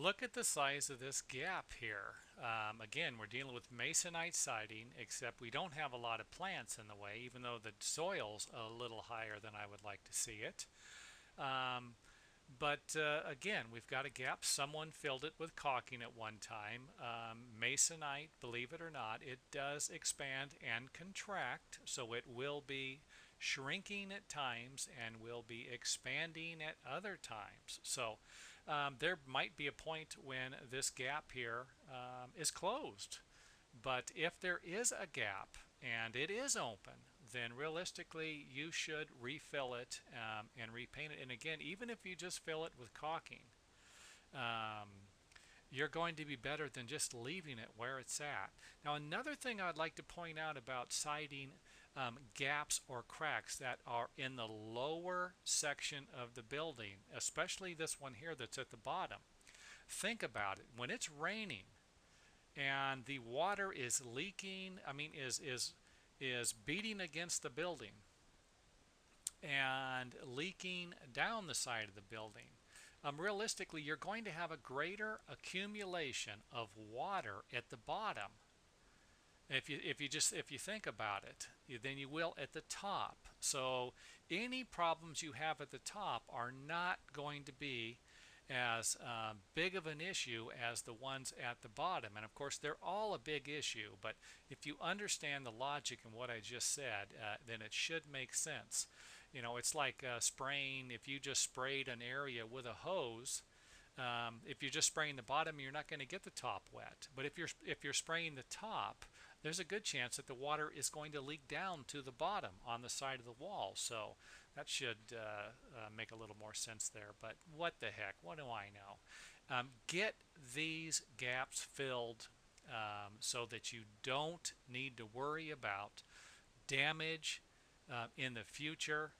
Look at the size of this gap here. Again, we're dealing with masonite siding, except we don't have a lot of plants in the way, even though the soil's a little higher than I would like to see it. Um, but again, we've got a gap. Someone filled it with caulking at one time. Masonite, believe it or not, it does expand and contract, so it will be shrinking at times and will be expanding at other times. So there might be a point when this gap here is closed. But if there is a gap and it is open, then realistically you should refill it and repaint it. And again, even if you just fill it with caulking, um, you're going to be better than just leaving it where it's at. Now, another thing I'd like to point out about siding gaps or cracks that are in the lower section of the building, especially this one here that's at the bottom. Think about it. When it's raining and the water is leaking, is beating against the building and leaking down the side of the building, realistically, you're going to have a greater accumulation of water at the bottom. If you think about it, than you will at the top. So any problems you have at the top are not going to be as big of an issue as the ones at the bottom. And of course, they're all a big issue. But if you understand the logic in what I just said, then it should make sense. You know, it's like spraying. If you just sprayed an area with a hose, if you're just spraying the bottom, you're not going to get the top wet. But if you're spraying the top, there's a good chance that the water is going to leak down to the bottom on the side of the wall. So that should make a little more sense there. But what the heck? What do I know? Get these gaps filled so that you don't need to worry about damage in the future.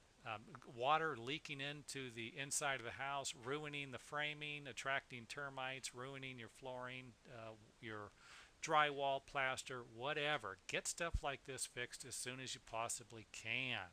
Water leaking into the inside of the house, ruining the framing, attracting termites, ruining your flooring, your drywall, plaster, whatever. Get stuff like this fixed as soon as you possibly can.